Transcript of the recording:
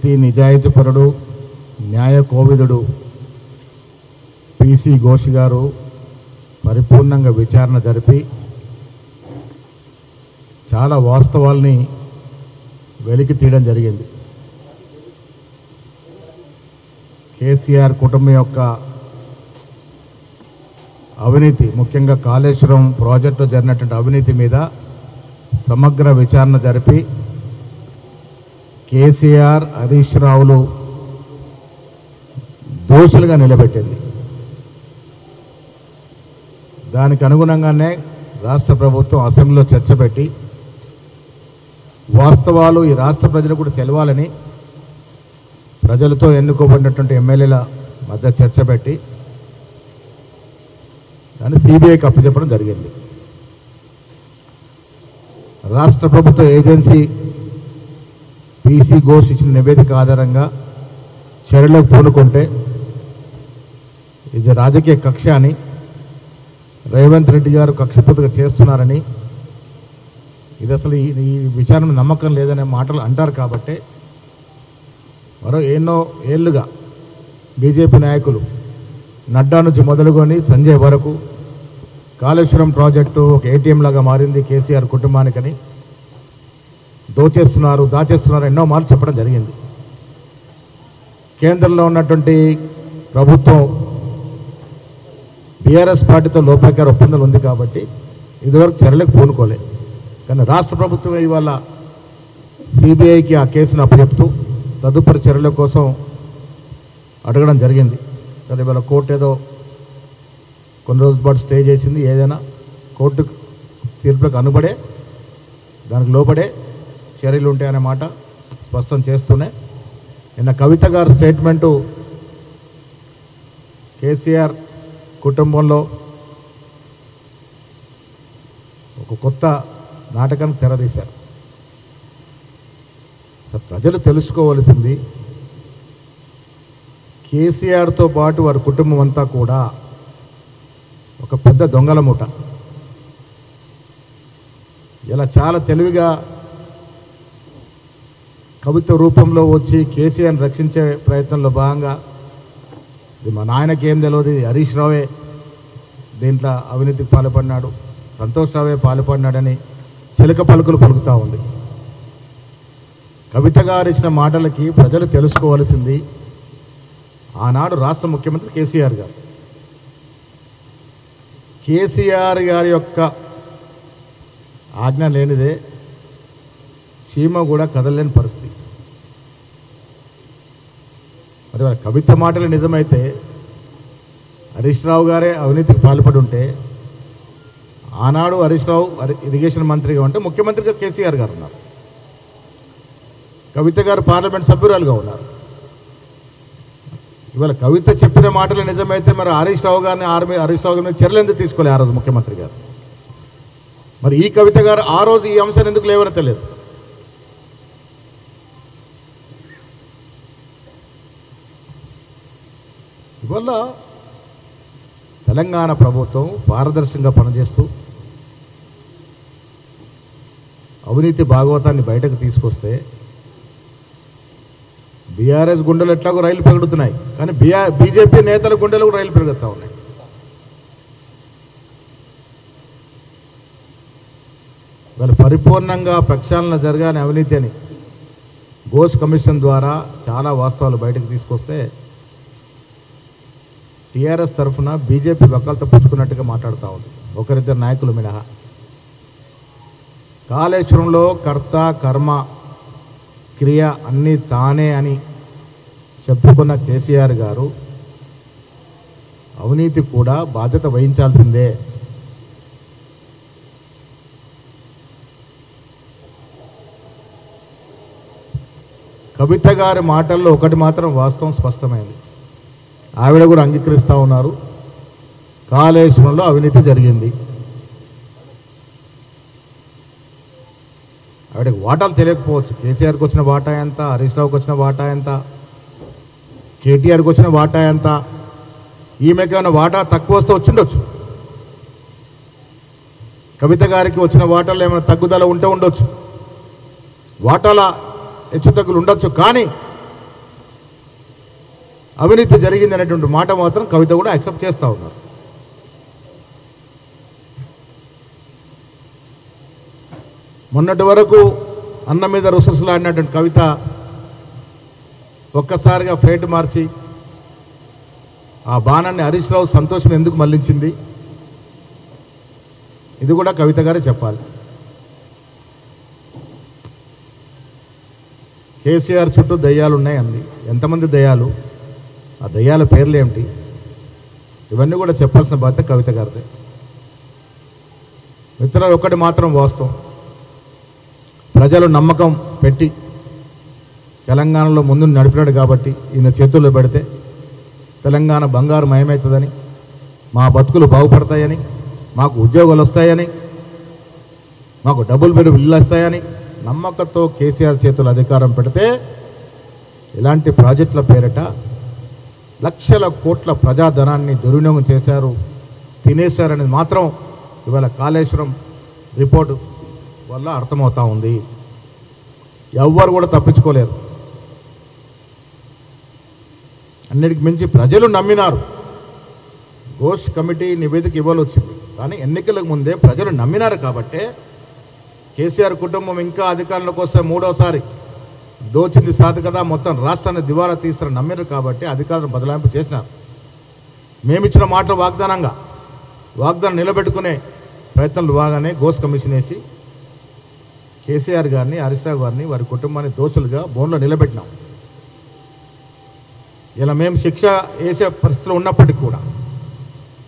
నీతి నిజాయితీపరుడు న్యాయ కోవిదుడు పిసి ఘోష్ గారు పరిపూర్ణంగా విచారణ జరిపి చాలా వాస్తవాల్ని వెలికి తీయడం జరిగింది. కేసీఆర్ కుటుంబం యొక్క అవినీతి, ముఖ్యంగా కాళేశ్వరం ప్రాజెక్టులో జరిగినటువంటి అవినీతి మీద సమగ్ర విచారణ జరిపి కేసీఆర్ హరీష్ రావులు దోషులుగా నిలబెట్టింది. దానికి అనుగుణంగానే రాష్ట్ర ప్రభుత్వం అసెంబ్లీలో చర్చ పెట్టి వాస్తవాలు ఈ రాష్ట్ర ప్రజలకు కూడా తెలవాలని ప్రజలతో ఎన్నుకోబడినటువంటి ఎమ్మెల్యేల మధ్య చర్చ పెట్టి దాన్ని సిబిఐకి అప్పచెప్పడం జరిగింది. రాష్ట్ర ప్రభుత్వ ఏజెన్సీ పిసి ఘోష్ ఇచ్చిన నివేదిక ఆధారంగా చర్యలకు పూనుకుంటే ఇది రాజకీయ కక్ష అని, రేవంత్ రెడ్డి గారు కక్షపూర్తిగా చేస్తున్నారని, ఇది అసలు ఈ విచారణ నమ్మకం లేదనే మాటలు అంటారు. కాబట్టి మరో ఎన్నో ఏళ్లుగా బీజేపీ నాయకులు నడ్డా నుంచి మొదలుకొని సంజయ్ వరకు కాళేశ్వరం ప్రాజెక్టు ఒక ఏటీఎం లాగా మారింది కేసీఆర్ కుటుంబానికని, దాచేస్తున్నారు ఎన్నో మార్లు చెప్పడం జరిగింది. కేంద్రంలో ఉన్నటువంటి ప్రభుత్వం బీఆర్ఎస్ పార్టీతో లోపాకార ఒప్పందాలు ఉంది కాబట్టి ఇదివరకు చర్యలకు పూనుకోలేదు. కానీ రాష్ట్ర ప్రభుత్వం ఇవాళ సిబిఐకి ఆ కేసును అప్పచెప్తూ తదుపరి చర్యల కోసం అడగడం జరిగింది. కానీ ఇవాళ కోర్టు ఏదో కొన్ని రోజుల పాటు స్టే చేసింది. ఏదైనా కోర్టు తీర్పులకు అనుబడే, దానికి లోబడే చర్యలు ఉంటాయనే మాట స్పష్టం చేస్తూనే నిన్న కవిత గారి స్టేట్మెంటు కేసీఆర్ కుటుంబంలో ఒక కొత్త నాటకానికి తెరదీశారు. ప్రజలు తెలుసుకోవలసింది, కేసీఆర్తో పాటు వారి కుటుంబం అంతా కూడా ఒక పెద్ద దొంగల ముఠ. ఇలా చాలా తెలివిగా కవిత రూపంలో వచ్చి కేసీఆర్ని రక్షించే ప్రయత్నంలో భాగంగా ఇది మా నాయనకి ఏం తెలియదు, హరీష్ రావే దీంట్లో అవినీతికి పాల్పడినాడు, సంతోష్ రావే పాల్పడినాడని చిలక పలుకులు పలుకుతూ ఉంది. కవిత గారు ఇచ్చిన మాటలకి ప్రజలు తెలుసుకోవాల్సింది, ఆనాడు రాష్ట్ర ముఖ్యమంత్రి కేసీఆర్ గారు, కేసీఆర్ గారి యొక్క ఆజ్ఞ లేనిదే చీమ కూడా కదలలేని పరిస్థితి. మరి వారి కవిత మాటలు నిజమైతే హరీష్ రావు గారే అవినీతికి పాల్పడి ఉంటే, ఆనాడు హరీష్ రావు ఇరిగేషన్ మంత్రిగా ఉంటే ముఖ్యమంత్రిగా కేసీఆర్ గారు ఉన్నారు, కవిత గారు పార్లమెంట్ సభ్యురాలుగా ఉన్నారు. ఇవాళ కవిత చెప్పిన మాటలు నిజమైతే మరి హరీష్ రావు గారిని హరీష్ రావు గారిని చర్యలు ఎందుకు తీసుకోలే ఆ రోజు ముఖ్యమంత్రి గారు? మరి ఈ కవిత గారు ఆ రోజు ఈ అంశాన్ని ఎందుకు లేవనెత్తలేదు? ఇవల్ల తెలంగాణ ప్రభుత్వం పారదర్శకంగా పనిచేస్తూ అవినీతి భాగవతాన్ని బయటకు తీసుకొస్తే బీఆర్ఎస్ గుండెలు ఎట్లాగో రైలు పెరుగుతున్నాయి, కానీ బీజేపీ నేతల గుండెలు కూడా రైలు పెరుగుతూ ఉన్నాయి. వాళ్ళు పరిపూర్ణంగా ప్రక్షాళన జరగాలని అవినీతి అని ఘోష్ కమిషన్ ద్వారా చాలా వాస్తవాలు బయటకు తీసుకొస్తే టీఆర్ఎస్ తరఫున బీజేపీ వకాలతో పుచ్చుకున్నట్టుగా మాట్లాడుతూ ఉంది, ఒకరిద్దరు నాయకులు మినహా. కాళేశ్వరంలో కర్త కర్మ క్రియ అన్నీ తానే అని చెప్పుకున్న కేసీఆర్ గారు అవినీతి కూడా బాధ్యత వహించాల్సిందే. కవిత గారి మాటల్లో ఒకటి మాత్రం వాస్తవం స్పష్టమైంది, ఆవిడ కూడా అంగీకరిస్తూ ఉన్నారు, కాళేశ్వరంలో అవినీతి జరిగింది. ఆవిడకి వాటాలు తెలియకపోవచ్చు, కేసీఆర్కి వచ్చిన వాటా ఎంత, హరీష్ రావుకి వచ్చిన వాటా ఎంత, కేటీఆర్కి వచ్చిన వాటా ఎంత, ఈమెకి ఏమైనా వాటా తక్కువ వస్తే వచ్చిండొచ్చు, కవిత గారికి వచ్చిన వాటాల్లో ఏమైనా తగ్గుదల ఉంటే ఉండొచ్చు, వాటాల హెచ్చుతగ్గులు ఉండొచ్చు. కానీ అవినీతి జరిగింది అనేటువంటి మాట మాత్రం కవిత కూడా యాక్సెప్ట్ చేస్తూ ఉన్నారు. మొన్నటి వరకు అన్న మీద రుసరుసలాడినటువంటి కవిత ఒక్కసారిగా ప్లేట్ మార్చి ఆ బాణాన్ని హరీష్ రావు సంతోషం ఎందుకు మళ్లించింది, ఇది కూడా కవిత గారే చెప్పాలి. కేసీఆర్ చుట్టూ దయ్యాలు ఉన్నాయండి. ఎంతమంది దయ్యాలు, ఆ దయ్యాల పేర్లు ఏమిటి, ఇవన్నీ కూడా చెప్పాల్సిన బాధ్యత కవిత గారిదే. మిత్రులు, ఒక్కటి మాత్రం వాస్తవం, ప్రజలు నమ్మకం పెట్టి తెలంగాణలో ముందు నడిపినాడు కాబట్టి ఈయన చేతుల్లో పెడితే తెలంగాణ బంగారు మయమవుతుందని, మా బతుకులు బాగుపడతాయని, మాకు ఉద్యోగాలు వస్తాయని, మాకు డబుల్ బెడ్ ఇల్లు వస్తాయని నమ్మకంతో కేసీఆర్ చేతులు అధికారం పెడితే ఇలాంటి ప్రాజెక్టుల పేరిట లక్షల కోట్ల ప్రజాధనాన్ని దుర్వినియోగం చేశారు, తినేశారనేది మాత్రం ఇవాళ కాళేశ్వరం రిపోర్టు వల్ల అర్థమవుతా ఉంది. ఎవ్వరు కూడా తప్పించుకోలేరు. అన్నిటికి మించి ప్రజలు నమ్మినారు. ఘోష్ కమిటీ నివేదిక ఇవ్వాలొచ్చింది, కానీ ఎన్నికలకు ముందే ప్రజలు నమ్మినారు కాబట్టే కేసీఆర్ కుటుంబం ఇంకా అధికారంలోకి వస్తే మూడోసారి దోచింది సాధు కదా, మొత్తం రాష్ట్రాన్ని దివాలా తీస్తారని నమ్మినారు కాబట్టి అధికారులను బదలాయింపు చేసినారు. మేమిచ్చిన మాటలు వాగ్దానం నిలబెట్టుకునే ప్రయత్నాలు బాగానే ఘోష్ కమిషన్ వేసి కేసీఆర్ గారిని, హరీష్ రావు గారిని, వారి కుటుంబాన్ని దోషులుగా బోన్లో నిలబెట్టినాం. ఇలా మేము శిక్ష వేసే పరిస్థితిలో ఉన్నప్పటికీ కూడా